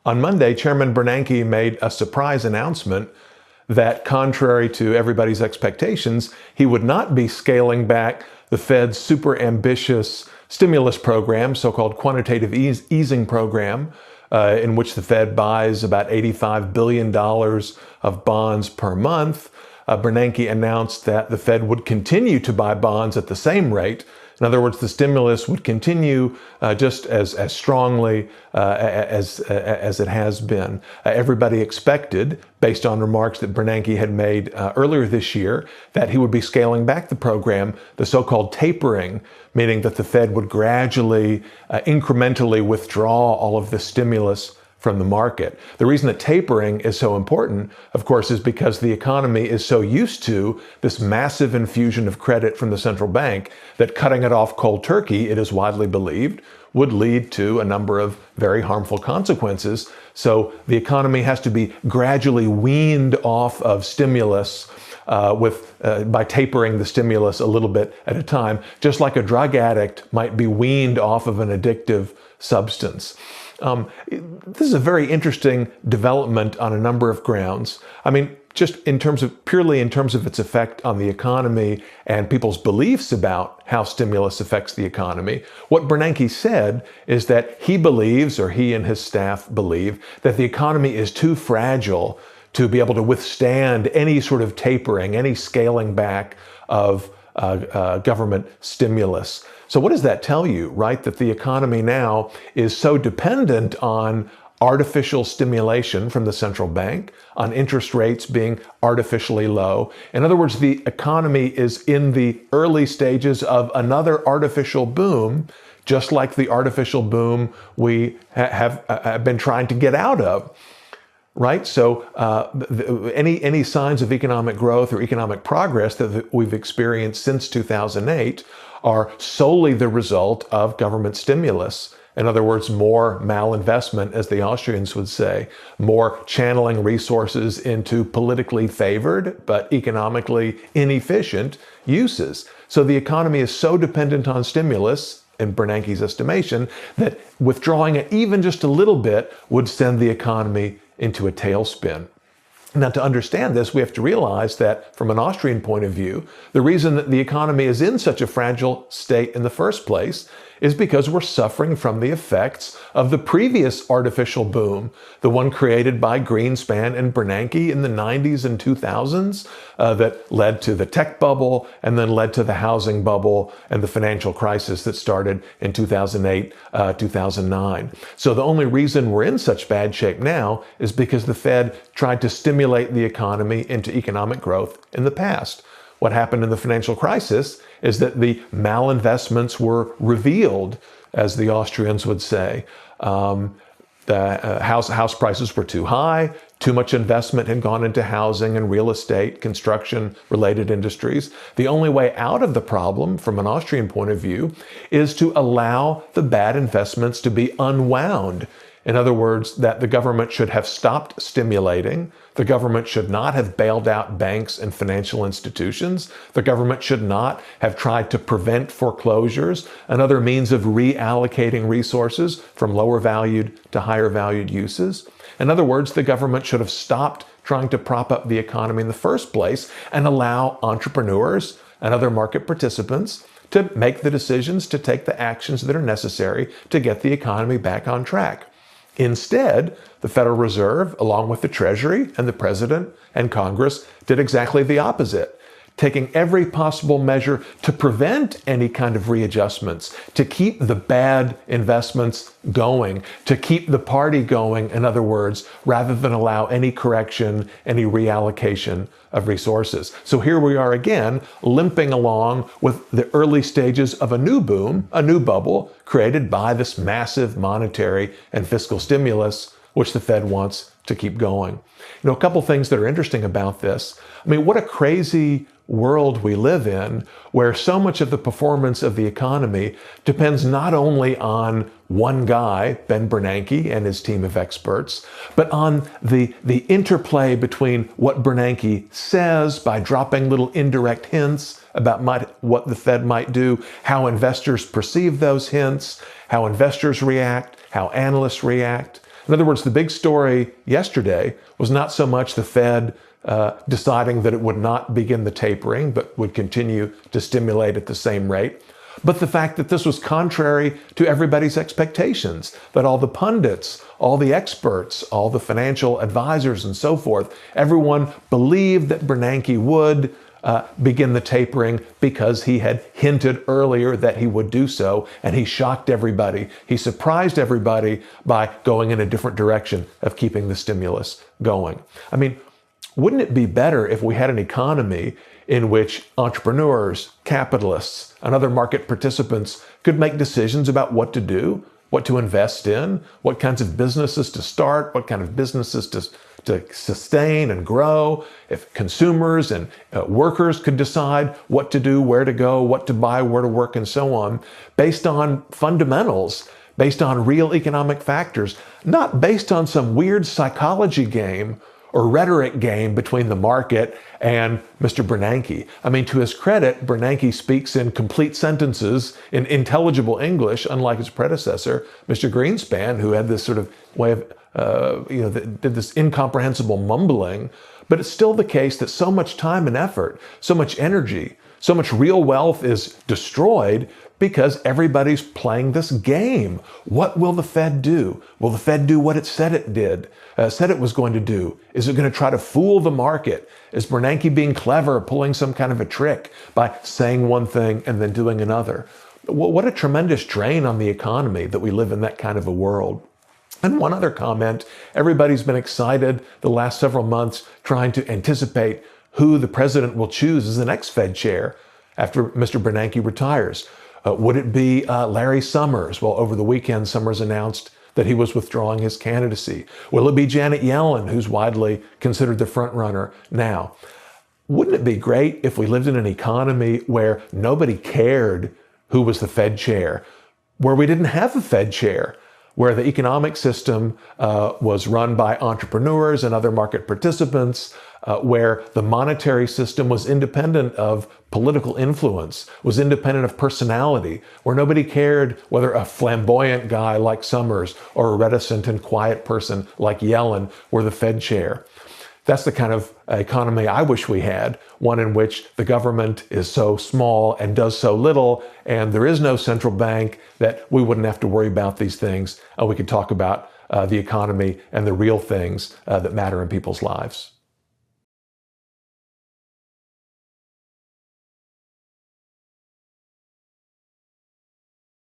On Monday, Chairman Bernanke made a surprise announcement that, contrary to everybody's expectations, he would not be scaling back the Fed's super ambitious stimulus program, so-called quantitative easing program, in which the Fed buys about $85 billion of bonds per month. Bernanke announced that the Fed would continue to buy bonds at the same rate. In other words, the stimulus would continue just as strongly as it has been. Everybody expected, based on remarks that Bernanke had made earlier this year, that he would be scaling back the program, the so-called tapering, meaning that the Fed would gradually, incrementally withdraw all of the stimulus from the market. The reason that tapering is so important, of course, is because the economy is so used to this massive infusion of credit from the central bank that cutting it off cold turkey, it is widely believed, would lead to a number of very harmful consequences. So the economy has to be gradually weaned off of stimulus by tapering the stimulus a little bit at a time, just like a drug addict might be weaned off of an addictive substance. This is a very interesting development on a number of grounds. I mean, just purely in terms of its effect on the economy and people's beliefs about how stimulus affects the economy. What Bernanke said is that he believes, or he and his staff believe, that the economy is too fragile to be able to withstand any sort of tapering, any scaling back of government stimulus. So what does that tell you, right? That the economy now is so dependent on artificial stimulation from the central bank, on interest rates being artificially low. In other words, the economy is in the early stages of another artificial boom, just like the artificial boom we have been trying to get out of. Right? So any signs of economic growth or economic progress that we've experienced since 2008 are solely the result of government stimulus. In other words, more malinvestment, as the Austrians would say, more channeling resources into politically favored but economically inefficient uses. So the economy is so dependent on stimulus, in Bernanke's estimation, that withdrawing it even just a little bit would send the economy into a tailspin. Now, to understand this, we have to realize that from an Austrian point of view, the reason that the economy is in such a fragile state in the first place is because we're suffering from the effects of the previous artificial boom, the one created by Greenspan and Bernanke in the 90s and 2000s that led to the tech bubble and then led to the housing bubble and the financial crisis that started in 2008, 2009. So the only reason we're in such bad shape now is because the Fed tried to stimulate the economy into economic growth in the past. What happened in the financial crisis is that the malinvestments were revealed, as the Austrians would say. The house prices were too high, too much investment had gone into housing and real estate, construction-related industries. The only way out of the problem, from an Austrian point of view, is to allow the bad investments to be unwound. In other words, that the government should have stopped stimulating. The government should not have bailed out banks and financial institutions. The government should not have tried to prevent foreclosures and other means of reallocating resources from lower valued to higher valued uses. In other words, the government should have stopped trying to prop up the economy in the first place and allow entrepreneurs and other market participants to make the decisions, to take the actions that are necessary to get the economy back on track. Instead, the Federal Reserve, along with the Treasury and the President and Congress, did exactly the opposite, taking every possible measure to prevent any kind of readjustments, to keep the bad investments going, to keep the party going, in other words, rather than allow any correction, any reallocation of resources. So here we are again, limping along with the early stages of a new boom, a new bubble created by this massive monetary and fiscal stimulus, which the Fed wants to keep going. You know, a couple things that are interesting about this. I mean, what a crazy world we live in, where so much of the performance of the economy depends not only on one guy, Ben Bernanke and his team of experts, but on the interplay between what Bernanke says by dropping little indirect hints about what the Fed might do, how investors perceive those hints, how investors react, how analysts react. In other words, the big story yesterday was not so much the Fed deciding that it would not begin the tapering, but would continue to stimulate at the same rate, but the fact that this was contrary to everybody's expectations, that all the pundits, all the experts, all the financial advisors and so forth, everyone believed that Bernanke would begin the tapering because he had hinted earlier that he would do so, and he shocked everybody. He surprised everybody by going in a different direction of keeping the stimulus going. I mean, wouldn't it be better if we had an economy in which entrepreneurs, capitalists, and other market participants could make decisions about what to do, what to invest in, what kinds of businesses to start, what kind of businesses to sustain and grow, if consumers and workers could decide what to do, where to go, what to buy, where to work, and so on, based on fundamentals, based on real economic factors, not based on some weird psychology game or rhetoric game between the market and Mr. Bernanke. I mean, to his credit, Bernanke speaks in complete sentences in intelligible English, unlike his predecessor, Mr. Greenspan, who had this sort of way of, did this incomprehensible mumbling. But it's still the case that so much time and effort, so much energy, so much real wealth is destroyed because everybody's playing this game. What will the Fed do? Will the Fed do what it said it did, said it was going to do? Is it going to try to fool the market? Is Bernanke being clever, pulling some kind of a trick by saying one thing and then doing another? What a tremendous drain on the economy that we live in that kind of a world. And one other comment, everybody's been excited the last several months trying to anticipate who the president will choose as the next Fed chair after Mr. Bernanke retires. Would it be Larry Summers? Well, over the weekend, Summers announced that he was withdrawing his candidacy. Will it be Janet Yellen, who's widely considered the front runner now? Wouldn't it be great if we lived in an economy where nobody cared who was the Fed chair, where we didn't have a Fed chair, where the economic system was run by entrepreneurs and other market participants, where the monetary system was independent of political influence, was independent of personality, where nobody cared whether a flamboyant guy like Summers or a reticent and quiet person like Yellen were the Fed chair. That's the kind of economy I wish we had, one in which the government is so small and does so little, and there is no central bank, that we wouldn't have to worry about these things. We could talk about the economy and the real things that matter in people's lives.